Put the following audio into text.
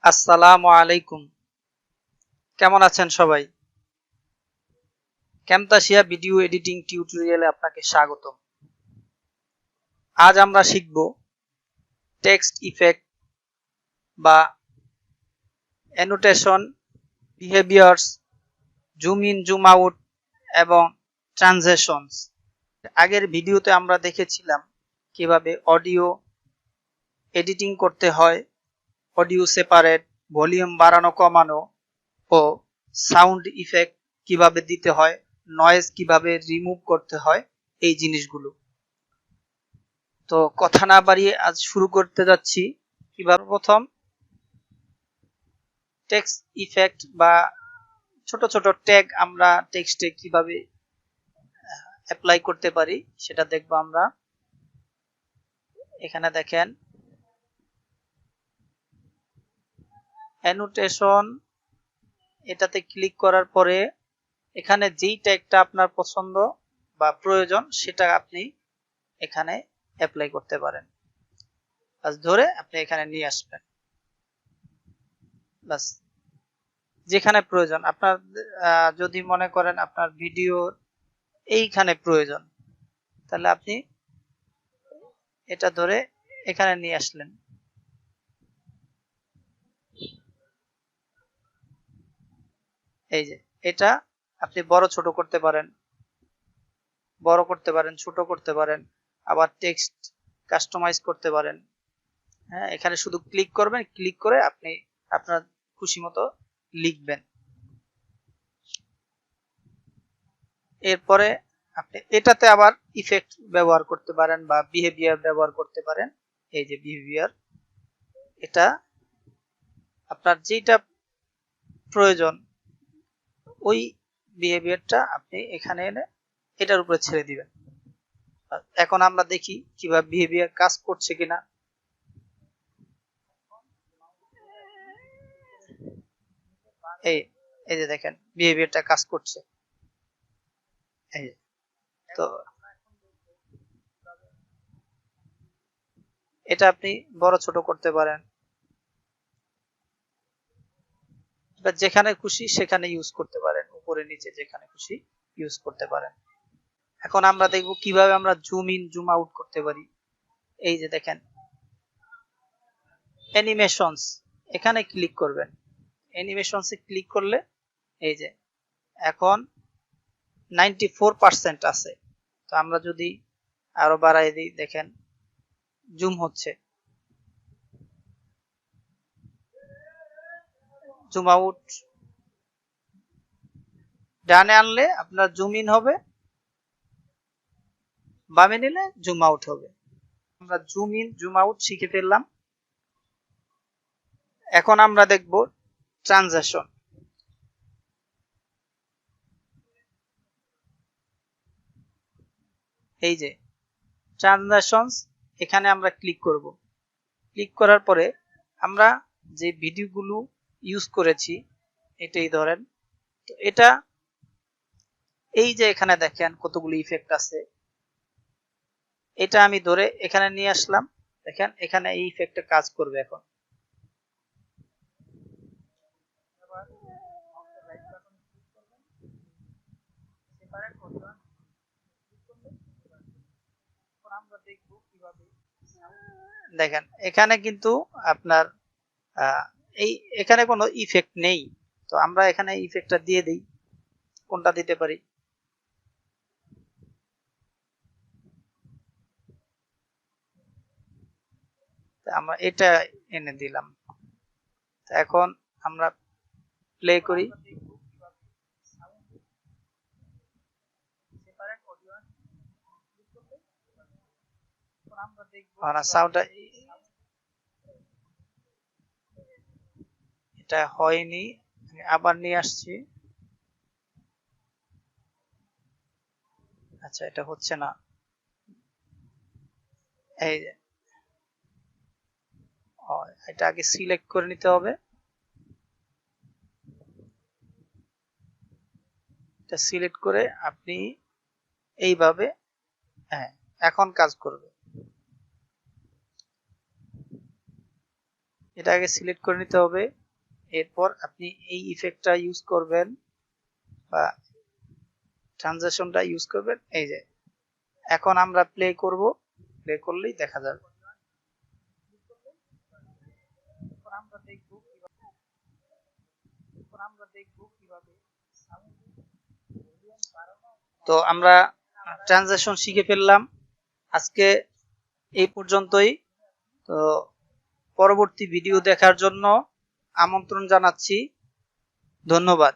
আসসালামু আলাইকুম। কেমন আছেন সবাই? ক্যামতাসিয়া ভিডিও এডিটিং টিউটোরিয়ালে আপনাকে স্বাগতম। আজ আমরা শিখব টেক্সট ইফেক্ট বা annotation, behaviours, zoom in zoom out এবং ট্রানজিশনস। আগের ভিডিওতে আমরা দেখেছিলাম কিভাবে অডিও এডিটিং করতে হয়, অডিও সেপারেট, ভলিউম বাড়ানো কমানো ও সাউন্ড ইফেক্ট কিভাবে দিতে হয়, নয়েজ কিভাবে রিমুভ করতে হয়, এই জিনিসগুলো। তো কথা না বাড়িয়ে আজ শুরু করতে যাচ্ছি। কিভাবে প্রথম টেক্সট ইফেক্ট বা ছোট ছোট ট্যাগ আমরা টেক্সটে কিভাবে অ্যাপ্লাই করতে পারি সেটা দেখবো আমরা। এখানে দেখেন অ্যানোটেশন, এটাতে ক্লিক করার পরে এখানে যেই ট্যাগটা আপনার পছন্দ বা প্রয়োজন সেটা আপনি এখানে অ্যাপ্লাই করতে পারেন। বাস ধরে আপনি এখানে নিয়ে আসবেন, বাস যেখানে প্রয়োজন আপনার। যদি মনে করেন আপনার ভিডিও এইখানে প্রয়োজন, তাহলে আপনি এটা ধরে এখানে নিয়ে আসলেন। এই যে এটা আপনি বড় ছোট করতে পারেন, বড় করতে পারেন, ছোট করতে পারেন, আবার টেক্সট কাস্টমাইজ করতে পারেন। হ্যাঁ, এখানে শুধু ক্লিক করবেন, ক্লিক করে আপনি আপনার খুশি মতো লিখবেন। এরপরে আপনি এটাতে আবার ইফেক্ট ব্যবহার করতে পারেন বা বিহেভিয়ার ব্যবহার করতে পারেন। এই যে বিহেভিয়ার, এটা আপনার যেটা প্রয়োজন ওই বিহেভিয়ারটা আপনি এখানে এনে এটার উপরে ছেড়ে দিবেন। এখন আমরা দেখি কিভাবে বিহেভিয়ার কাজ করছে কিনা। এই যে দেখেন বিহেভিয়ারটা কাজ করছে। এই তো এটা আপনি বড় ছোট করতে পারেন, যেখানে খুশি সেখানে ইউজ করতে পারেন, উপরে নিচে যেখানে খুশি ইউজ করতে পারেন। এখন আমরা দেখব কিভাবে আমরা জুম ইন জুম আউট করতে পারি। এই যে দেখেন অ্যানিমেশনস, এখানে ক্লিক করবেন। অ্যানিমেশনসে ক্লিক করলে এই যে এখন 94% আছে। তো আমরা যদি আরো বাড়াই দিই, দেখেন জুম হচ্ছে, জুম আউট। ডানে আনলে আপনার জুম ইন হবে, বামে নিলে জুম আউট হবে। আমরা জুম ইন জুম আউট শিখে ফেললাম। এখন আমরা দেখব ট্রানজিশন। এই যে ট্রানজিশনস, এখানে আমরা ক্লিক করব। ক্লিক করার পরে আমরা যে ভিডিওগুলো ইউজ করেছি, এটাই ধরেন, তো এটা এই যে এখানে দেখেন কতগুলো ইফেক্ট আছে, এটা আমি ধরে এখানে নিয়ে আসলাম। দেখেন এখানে এই ইফেক্টটা কাজ করবে। এখন দেখেন এখানে কিন্তু আপনার এই এখানে কোনো ইফেক্ট নেই। তো আমরা এখানে ইফেক্টটা দিয়ে দিই। কোনটা দিতে পারি? আমরা এটা এনে দিলাম। এখন আমরা প্লে করি। সাউন্ডটা এটা হয়নি, আবার নিয়ে আসছি। আচ্ছা, এটা হচ্ছে না। এই এটা আগে সিলেক্ট করে নিতে হবে। এটা সিলেক্ট করে আপনি এইভাবে, হ্যাঁ এখন কাজ করবে। এটা আগে সিলেক্ট করে নিতে হবে। এরপর আপনি এই ইফেক্টটা ইউজ করবেন বা ট্রানজিশনটা ইউজ করবেন। এই যে এখন আমরা প্লে করব, প্লে করলেই দেখা যাবে। তো আমরা ট্রানজিশন শিখে ফেললাম। আজকে এই পর্যন্তই। তো পরবর্তী ভিডিও দেখার জন্য আমন্ত্রণ জানাচ্ছি। ধন্যবাদ।